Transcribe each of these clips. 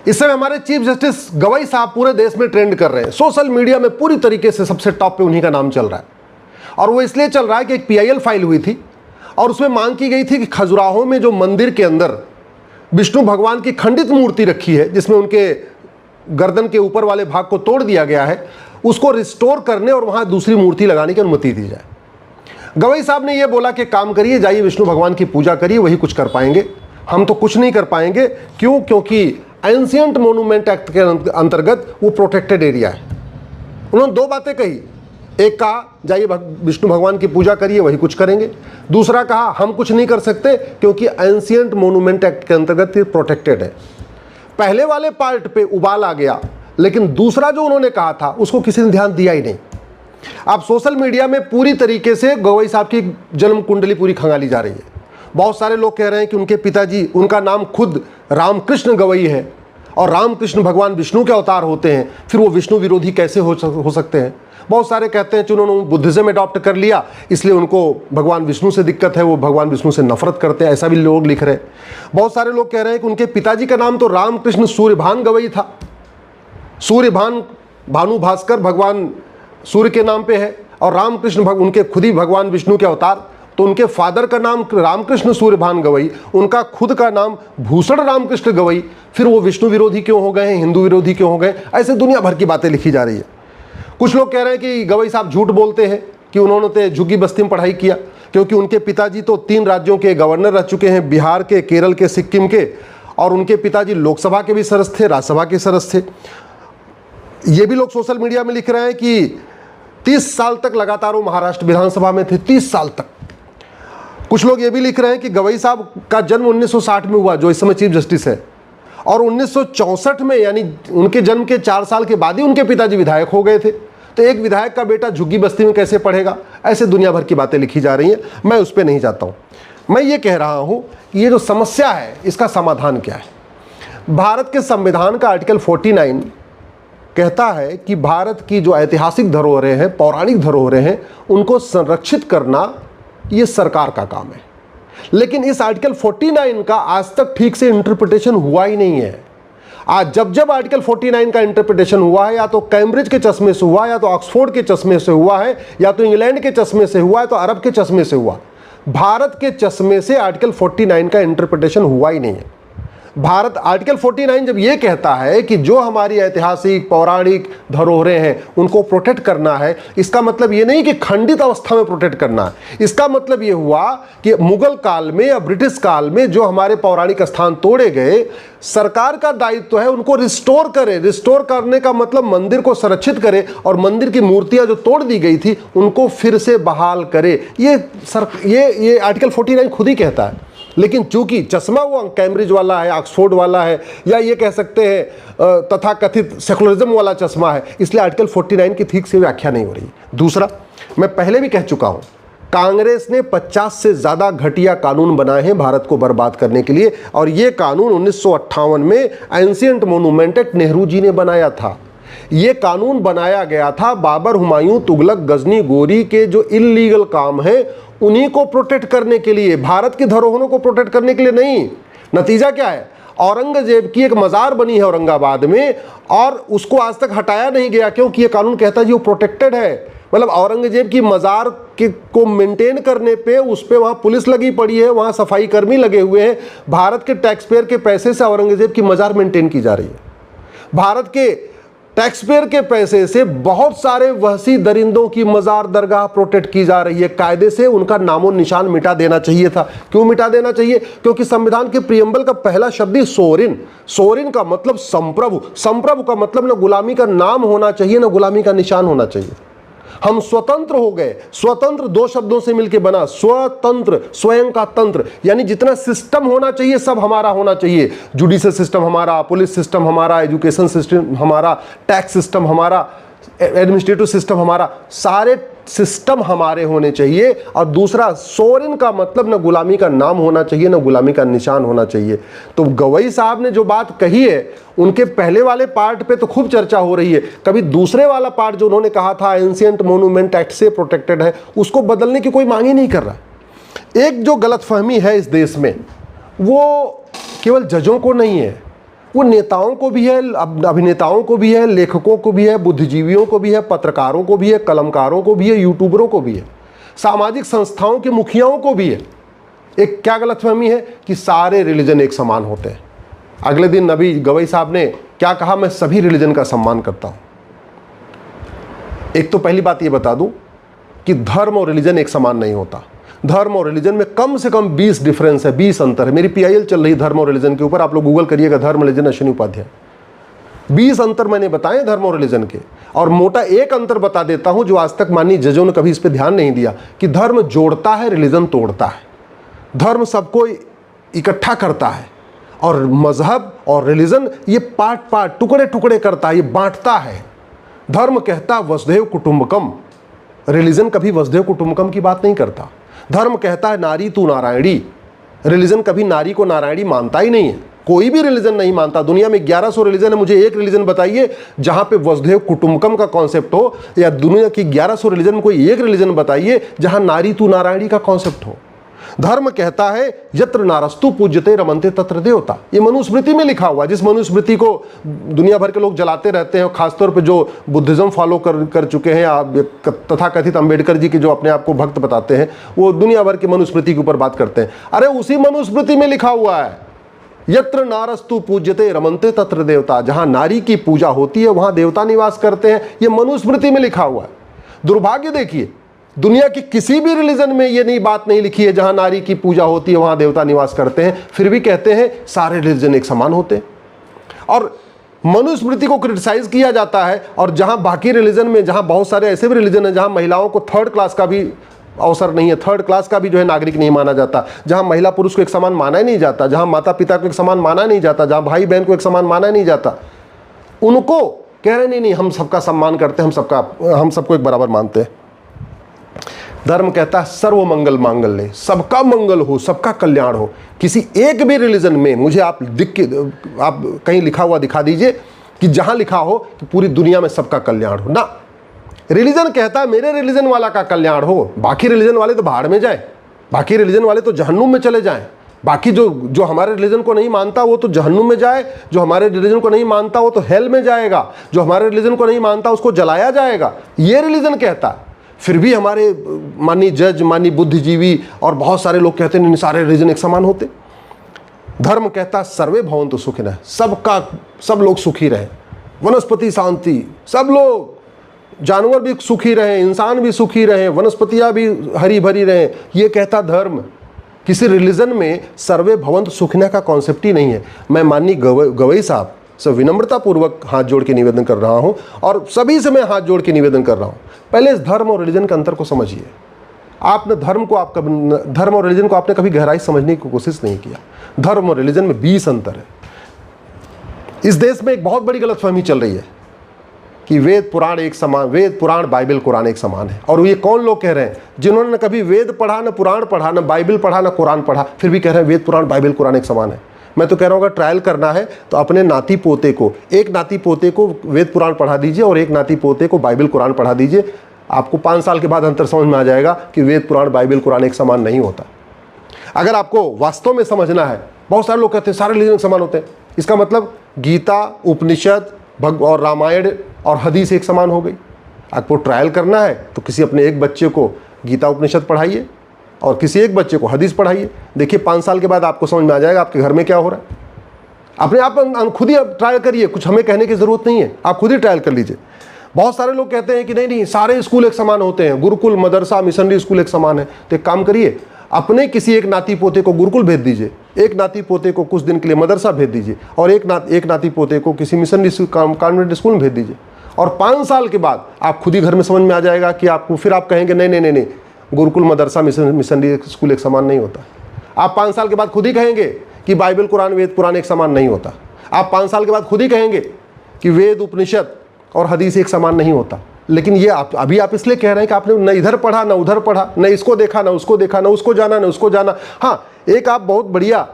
इस समय हमारे चीफ जस्टिस गवई साहब पूरे देश में ट्रेंड कर रहे हैं, सोशल मीडिया में पूरी तरीके से सबसे टॉप पे उन्हीं का नाम चल रहा है। और वो इसलिए चल रहा है कि एक PIL फाइल हुई थी और उसमें मांग की गई थी कि खजुराहो में जो मंदिर के अंदर विष्णु भगवान की खंडित मूर्ति रखी है, जिसमें उनके गर्दन के ऊपर वाले भाग को तोड़ दिया गया है, उसको रिस्टोर करने और वहां दूसरी मूर्ति लगाने की अनुमति दी जाए। गवई साहब ने यह बोला कि काम करिए, जाइए विष्णु भगवान की पूजा करिए, वही कुछ कर पाएंगे, हम तो कुछ नहीं कर पाएंगे। क्यों? क्योंकि एंशिएंट मोन्यूमेंट एक्ट के अंतर्गत वो प्रोटेक्टेड एरिया है। उन्होंने दो बातें कही, एक कहा जाइए विष्णु भगवान की पूजा करिए, वही कुछ करेंगे। दूसरा कहा हम कुछ नहीं कर सकते क्योंकि एंशिएंट मोन्यूमेंट एक्ट के अंतर्गत ये प्रोटेक्टेड है। पहले वाले पार्ट पे उबाल आ गया, लेकिन दूसरा जो उन्होंने कहा था उसको किसी ने ध्यान दिया ही नहीं। अब सोशल मीडिया में पूरी तरीके से गवई साहब की जन्म कुंडली पूरी खंगाली जा रही है। बहुत सारे लोग कह रहे हैं कि उनके पिताजी, उनका नाम खुद रामकृष्ण गवई है और रामकृष्ण भगवान विष्णु के अवतार होते हैं, फिर वो विष्णु विरोधी कैसे हो सकते हैं। बहुत सारे कहते हैं कि उन्होंने बुद्धिज्म अडॉप्ट कर लिया, इसलिए उनको भगवान विष्णु से दिक्कत है, वो भगवान विष्णु से नफरत करते हैं, ऐसा भी लोग लिख रहे हैं। बहुत सारे लोग कह रहे हैं कि उनके पिताजी का नाम तो रामकृष्ण सूर्यभान गवई था, सूर्यभान भानु भास्कर भगवान सूर्य के नाम पे है, और रामकृष्ण उनके खुद ही भगवान विष्णु के अवतार, तो उनके फादर का नाम रामकृष्ण सूर्यभान गवई, उनका खुद का नाम भूषण रामकृष्ण गवई, फिर वो विष्णु विरोधी क्यों हो गए हैं, हिंदू विरोधी क्यों हो गए। ऐसे दुनिया भर की बातें लिखी जा रही है। कुछ लोग कह रहे हैं कि गवई साहब झूठ बोलते हैं कि उन्होंने तो झुग्गी बस्ती में पढ़ाई किया, क्योंकि उनके पिताजी तो 3 राज्यों के गवर्नर रह चुके हैं, बिहार के, केरल के, सिक्किम के, और उनके पिताजी लोकसभा के भी सदस्य थे, राज्यसभा के सदस्य थे। ये भी लोग सोशल मीडिया में लिख रहे हैं कि 30 साल तक लगातार वो महाराष्ट्र विधानसभा में थे, 30 साल तक। कुछ लोग ये भी लिख रहे हैं कि गवई साहब का जन्म 1960 में हुआ, जो इस समय चीफ जस्टिस है, और 1964 में, यानी उनके जन्म के 4 साल के बाद ही उनके पिताजी विधायक हो गए थे। तो एक विधायक का बेटा झुग्गी बस्ती में कैसे पढ़ेगा। ऐसे दुनिया भर की बातें लिखी जा रही हैं, मैं उस पर नहीं जाता हूँ। मैं ये कह रहा हूँ कि ये जो समस्या है, इसका समाधान क्या है। भारत के संविधान का आर्टिकल 49 कहता है कि भारत की जो ऐतिहासिक धरोहरें हैं, पौराणिक धरोहरें हैं, उनको संरक्षित करना ये सरकार का काम है। लेकिन इस आर्टिकल 49 का आज तक ठीक से इंटरप्रिटेशन हुआ ही नहीं है। आज जब आर्टिकल 49 का इंटरप्रिटेशन हुआ है, या तो कैम्ब्रिज के चश्मे से हुआ, या तो ऑक्सफोर्ड के चश्मे से हुआ है, या तो इंग्लैंड के चश्मे से हुआ है, तो अरब के चश्मे से हुआ। भारत के चश्मे से आर्टिकल 49 का इंटरप्रिटेशन हुआ ही नहीं है। भारत आर्टिकल 49 जब ये कहता है कि जो हमारी ऐतिहासिक पौराणिक धरोहरें हैं उनको प्रोटेक्ट करना है, इसका मतलब ये नहीं कि खंडित अवस्था में प्रोटेक्ट करना है। इसका मतलब ये हुआ कि मुगल काल में या ब्रिटिश काल में जो हमारे पौराणिक स्थान तोड़े गए, सरकार का दायित्व है उनको रिस्टोर करे। रिस्टोर करने का मतलब मंदिर को संरक्षित करे और मंदिर की मूर्तियां जो तोड़ दी गई थी उनको फिर से बहाल करे। ये आर्टिकल 49 खुद ही कहता है। लेकिन चूंकि चश्मा वो कैम्ब्रिज वाला है, ऑक्सफोर्ड वाला है, या ये कह सकते हैं तथाकथित सेकुलरिज्म वाला चश्मा है, इसलिए आर्टिकल 49 की ठीक से व्याख्या नहीं हो रही। दूसरा, मैं पहले भी कह चुका हूं, कांग्रेस ने 50 से ज़्यादा घटिया कानून बनाए हैं भारत को बर्बाद करने के लिए, और ये कानून 1958 में ancient monument act Nehru ji ने बनाया था। ये कानून बनाया गया था बाबर, हुमायूं, तुगलक, गजनी, गोरी के जो इल्लीगल काम है उन्हीं को प्रोटेक्ट करने के लिए, भारत की धरोहरों को प्रोटेक्ट करने के लिए नहीं। नतीजा क्या है? औरंगजेब की एक मजार बनी है औरंगाबाद में, और उसको आज तक हटाया नहीं गया, क्योंकि ये कानून कहता है जी वो प्रोटेक्टेड है। मतलब औरंगजेब की मजार को मेंटेन करने पे, उस पे वहाँ पुलिस लगी पड़ी है, वहाँ सफाई कर्मी लगे हुए हैं। भारत के टैक्स पेयर के पैसे से औरंगजेब की मजार मेंटेन की जा रही है। भारत के टैक्स पेयर के पैसे से बहुत सारे वहशी दरिंदों की मजार दरगाह प्रोटेक्ट की जा रही है। कायदे से उनका नामो निशान मिटा देना चाहिए था। क्यों मिटा देना चाहिए? क्योंकि संविधान के प्रियम्बल का पहला शब्द ही सोरिन। सोरिन का मतलब संप्रभु। संप्रभु का मतलब न गुलामी का नाम होना चाहिए, न गुलामी का निशान होना चाहिए। हम स्वतंत्र हो गए। स्वतंत्र 2 शब्दों से मिलकर बना, स्वतंत्र, स्वयं का तंत्र, यानी जितना सिस्टम होना चाहिए सब हमारा होना चाहिए। जुडिशियल सिस्टम हमारा, पुलिस सिस्टम हमारा, एजुकेशन सिस्टम हमारा, टैक्स सिस्टम हमारा, एडमिनिस्ट्रेटिव सिस्टम हमारा, सारे सिस्टम हमारे होने चाहिए। और दूसरा, सोरेन का मतलब न गुलामी का नाम होना चाहिए, न गुलामी का निशान होना चाहिए। तो गवई साहब ने जो बात कही है, उनके पहले वाले पार्ट पे तो खूब चर्चा हो रही है, कभी दूसरे वाला पार्ट जो उन्होंने कहा था एंशिएंट मोन्यूमेंट एक्ट से प्रोटेक्टेड है, उसको बदलने की कोई मांग ही नहीं कर रहा। एक जो गलतफहमी है इस देश में, वो केवल जजों को नहीं है, वो नेताओं को भी है, अभिनेताओं को भी है, लेखकों को भी है, बुद्धिजीवियों को भी है, पत्रकारों को भी है, कलमकारों को भी है, यूट्यूबरों को भी है, सामाजिक संस्थाओं के मुखियाओं को भी है। एक क्या गलतफहमी है कि सारे रिलीजन एक समान होते हैं। अगले दिन नबी गवई साहब ने क्या कहा, मैं सभी रिलीजन का सम्मान करता हूं। एक तो पहली बात ये बता दूं कि धर्म और रिलीजन एक समान नहीं होता। धर्म और रिलीजन में कम से कम 20 डिफरेंस है, 20 अंतर है। मेरी PIL चल रही धर्म और रिलीजन के ऊपर, आप लोग गूगल करिएगा धर्म रिलीजन अश्विनी उपाध्याय। 20 अंतर मैंने बताए धर्म और रिलीजन के। और मोटा एक अंतर बता देता हूं जो आज तक माननीय जजों ने कभी इस पर ध्यान नहीं दिया, कि धर्म जोड़ता है, रिलीजन तोड़ता है। धर्म सबको इकट्ठा करता है और मजहब और रिलीजन ये पार्ट पार्ट, टुकड़े टुकड़े करता है, ये बांटता है। धर्म कहता वसुधैव कुटुंबकम, रिलीजन कभी वसुधैव कुटुंबकम की बात नहीं करता। धर्म कहता है नारी तू नारायणी, रिलीजन कभी नारी को नारायणी मानता ही नहीं है। कोई भी रिलीजन नहीं मानता। दुनिया में 1100 रिलीजन है, मुझे एक रिलीजन बताइए जहां पे वसुधैव कुटुंबकम का कॉन्सेप्ट हो, या दुनिया की 1100 रिलीजन में कोई एक रिलीजन बताइए जहां नारी तू नारायणी का कॉन्सेप्ट हो। धर्म कहता है यत्र नारस्तु पूज्यते रमन्ते तत्र देवता, ये मनुस्मृति में लिखा हुआ है। जिस मनुस्मृति को दुनिया भर के लोग जलाते रहते हैं, खासतौर पे जो बुद्धिज्म फॉलो कर चुके हैं, या तथा कथित अंबेडकर जी के जो अपने आप को भक्त बताते हैं, वो दुनिया भर की मनुस्मृति के ऊपर बात करते हैं। अरे उसी मनुस्मृति में लिखा हुआ है यत्र नारस्तु पूज्यते रमन्ते तत्र देवता, जहां नारी की पूजा होती है वहां देवता निवास करते हैं। ये मनुस्मृति में लिखा हुआ है। दुर्भाग्य देखिए, दुनिया की किसी भी रिलीजन में ये बात नहीं लिखी है जहां नारी की पूजा होती है वहां देवता निवास करते हैं, फिर भी कहते हैं सारे रिलीजन एक समान होते हैं। और मनुस्मृति को क्रिटिसाइज किया जाता है, और जहां बाकी रिलीजन में, जहां बहुत सारे ऐसे भी रिलीजन है जहां महिलाओं को थर्ड क्लास का भी अवसर नहीं है, थर्ड क्लास का भी जो है नागरिक नहीं माना जाता, जहां महिला पुरुष को एक समान माना ही नहीं जाता, जहां माता पिता को एक समान माना नहीं जाता, जहां भाई बहन को एक समान माना नहीं जाता, उनको कह रहे नहीं हम सबका सम्मान करते हैं, हम सबको एक बराबर मानते हैं। धर्म कहता है सर्व मंगल मांगल्य, सबका मंगल हो, सबका कल्याण हो। किसी एक भी रिलीजन में मुझे आप कहीं लिखा हुआ दिखा दीजिए कि जहां लिखा हो कि पूरी दुनिया में सबका कल्याण हो। ना, रिलीजन कहता है मेरे रिलीजन वाला का कल्याण हो, बाकी रिलीजन वाले तो भाड़ में जाए, बाकी रिलीजन वाले तो जहन्नुम में चले जाएं, बाकी जो हमारे रिलीजन को नहीं मानता वो तो जहन्नुम में जाए, जो हमारे रिलीजन को नहीं मानता वो तो हेल में जाएगा, जो हमारे रिलीजन को नहीं मानता उसको जलाया जाएगा, ये रिलीजन कहता है। फिर भी हमारे माननीय जज, माननीय बुद्धिजीवी और बहुत सारे लोग कहते हैं सारे रिलीजन एक समान होते। धर्म कहता सर्वे भवन्तु सुखिनः, सब लोग सुखी रहे, वनस्पति शांति, सब लोग, जानवर भी सुखी रहे, इंसान भी सुखी रहे, वनस्पतियां भी हरी भरी रहे, ये कहता धर्म। किसी रिलीजन में सर्वे भवन्तु सुखिनः का कॉन्सेप्ट ही नहीं है। मैं माननीय गवई साहब से विनम्रता पूर्वक हाथ जोड़ के निवेदन कर रहा हूं, और सभी से मैं हाथ जोड़ के निवेदन कर रहा हूं, पहले इस धर्म और रिलीजन के अंतर को समझिए। आपने धर्म और रिलीजन को आपने कभी गहराई समझने की कोशिश नहीं किया। धर्म और रिलीजन में 20 अंतर है। इस देश में एक बहुत बड़ी गलतफहमी चल रही है कि वेद पुराण एक समान, वेद पुराण बाइबल कुरान एक समान है। और ये कौन लोग कह रहे हैं जिन्होंने न कभी वेद पढ़ा, न पुराण पढ़ा, न बाइबल पढ़ा, न कुरान पढ़ा, फिर भी कह रहे हैं वेद पुराण बाइबल कुरान एक समान है। मैं तो कह रहा हूँ अगर ट्रायल करना है तो अपने नाती पोते को, एक नाती पोते को वेद पुराण पढ़ा दीजिए और एक नाती पोते को बाइबल कुरान पढ़ा दीजिए। आपको 5 साल के बाद अंतर समझ में आ जाएगा कि वेद पुराण बाइबल कुरान एक समान नहीं होता। अगर आपको वास्तव में समझना है, बहुत सारे लोग कहते हैं सारे रिलीजन समान होते हैं, इसका मतलब गीता, उपनिषद और रामायण और हदीस एक समान हो गई। आपको ट्रायल करना है तो किसी अपने एक बच्चे को गीता उपनिषद पढ़ाइए और किसी एक बच्चे को हदीस पढ़ाइए। देखिए 5 साल के बाद आपको समझ में आ जाएगा आपके घर में क्या हो रहा है। अपने आप खुद ही ट्रायल करिए, कुछ हमें कहने की ज़रूरत नहीं है, आप खुद ही ट्रायल कर लीजिए। बहुत सारे लोग कहते हैं कि नहीं सारे स्कूल एक समान होते हैं, गुरुकुल, मदरसा, मिशनरी स्कूल एक समान है। तो एक काम करिए, अपने किसी एक नाती पोते को गुरुकुल भेज दीजिए, एक नाती पोते को कुछ दिन के लिए मदरसा भेज दीजिए, और एक नाती पोते को किसी मिशनरी कॉन्वेंट स्कूल में भेज दीजिए। और 5 साल के बाद आप खुद ही घर में समझ में आ जाएगा कि आपको, फिर आप कहेंगे नहीं, गुरुकुल, मदरसा, मिशनरी स्कूल एक समान नहीं होता। आप 5 साल के बाद खुद ही कहेंगे कि बाइबल, कुरान, वेद, पुराण एक समान नहीं होता। आप 5 साल के बाद खुद ही कहेंगे कि वेद, उपनिषद और हदीस एक समान नहीं होता। लेकिन ये अभी आप इसलिए कह रहे हैं कि आपने न इधर पढ़ा, न उधर पढ़ा, न इसको देखा, न उसको देखा, न उसको जाना, न उसको जाना। हाँ, एक आप बहुत बढ़िया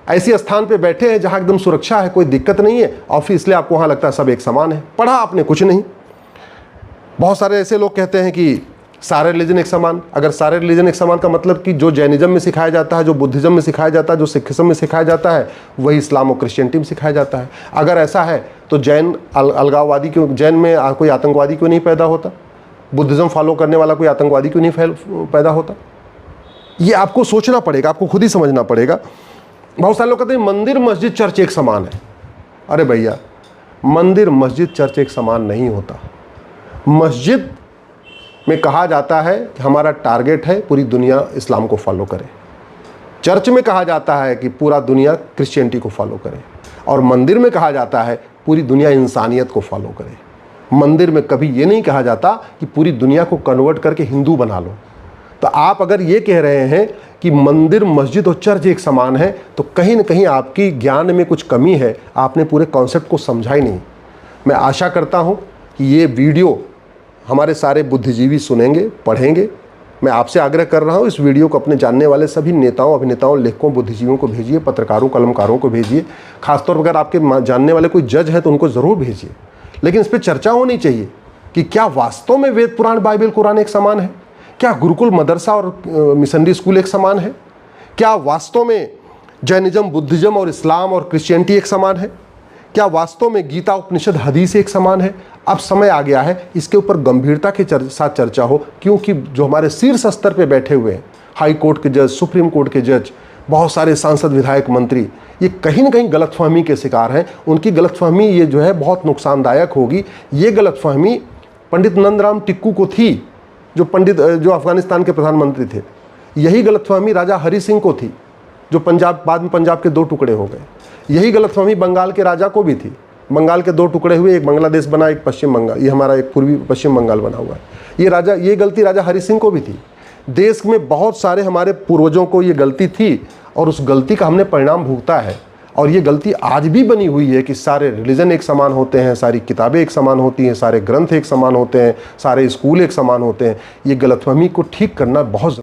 ऐसी स्थान पे बैठे हैं जहाँ एकदम सुरक्षा है, कोई दिक्कत नहीं है, और फिर इसलिए आपको वहाँ लगता है सब एक समान है। पढ़ा आपने कुछ नहीं। बहुत सारे ऐसे लोग कहते हैं कि सारे रिलीजन एक समान, अगर सारे रिलीजन एक समान का मतलब कि जो जैनिज्म में सिखाया जाता है, जो बुद्धिज्म में सिखाया जाता है, जो सिखिज्म में सिखाया जाता है, वही इस्लाम और क्रिश्चियनिटी में सिखाया जाता है। अगर ऐसा है तो जैन अलगाववादी क्यों, जैन में कोई आतंकवादी क्यों नहीं पैदा होता? बुद्धिज्म फॉलो करने वाला कोई आतंकवादी क्यों नहीं पैदा होता? ये आपको सोचना पड़ेगा, आपको खुद ही समझना पड़ेगा। बहुत सारे लोग कहते हैं मंदिर मस्जिद चर्च एक समान है। अरे भैया, मंदिर मस्जिद चर्च एक समान नहीं होता। मस्जिद में कहा जाता है कि हमारा टारगेट है पूरी दुनिया इस्लाम को फॉलो करे। चर्च में कहा जाता है कि पूरा दुनिया क्रिश्चियनिटी को फॉलो करे। और मंदिर में कहा जाता है पूरी दुनिया इंसानियत को फॉलो करे। मंदिर में कभी ये नहीं कहा जाता कि पूरी दुनिया को कन्वर्ट करके हिंदू बना लो। तो आप अगर ये कह रहे हैं कि मंदिर मस्जिद और चर्च एक समान है, तो कहीं ना कहीं आपकी ज्ञान में कुछ कमी है, आपने पूरे कॉन्सेप्ट को समझा ही नहीं। मैं आशा करता हूँ कि ये वीडियो हमारे सारे बुद्धिजीवी सुनेंगे, पढ़ेंगे। मैं आपसे आग्रह कर रहा हूँ, इस वीडियो को अपने जानने वाले सभी नेताओं, अभिनेताओं, लेखकों, बुद्धिजीवियों को भेजिए, पत्रकारों, कलमकारों को भेजिए। खासतौर पर अगर आपके जानने वाले कोई जज हैं तो उनको ज़रूर भेजिए। लेकिन इस पर चर्चा होनी चाहिए कि क्या वास्तव में वेद पुराण, बाइबल, कुरान एक समान है? क्या गुरुकुल मदरसा और मिशनरी स्कूल एक समान है? क्या वास्तव में जैनिज्म, बुद्धिज्म और इस्लाम और क्रिश्चियनिटी एक समान है? क्या वास्तव में गीता, उपनिषद, हदीस एक समान है? अब समय आ गया है इसके ऊपर गंभीरता के साथ चर्चा हो, क्योंकि जो हमारे शीर्ष स्तर पे बैठे हुए हैं, हाई कोर्ट के जज, सुप्रीम कोर्ट के जज, बहुत सारे सांसद, विधायक, मंत्री, ये कहीं ना कहीं गलतफहमी के शिकार हैं। उनकी गलतफहमी ये जो है बहुत नुकसानदायक होगी। ये गलतफहमी पंडित नंदराम टिक्कू को थी, जो अफगानिस्तान के प्रधानमंत्री थे। यही गलतफहमी राजा हरि सिंह को थी, जो बाद में पंजाब के 2 टुकड़े हो गए। यही गलतफहमी बंगाल के राजा को भी थी। बंगाल के 2 टुकड़े हुए, एक बांग्लादेश बना, एक पश्चिम बंगाल, ये हमारा एक पूर्वी पश्चिम बंगाल बना हुआ है। ये गलती राजा हरि सिंह को भी थी। देश में बहुत सारे हमारे पूर्वजों को ये गलती थी और उस गलती का हमने परिणाम भुगता है। और ये गलती आज भी बनी हुई है कि सारे रिलीजन एक समान होते हैं, सारी किताबें एक समान होती हैं, सारे ग्रंथ एक समान होते हैं, सारे स्कूल एक समान होते हैं। ये गलतफहमी को ठीक करना बहुत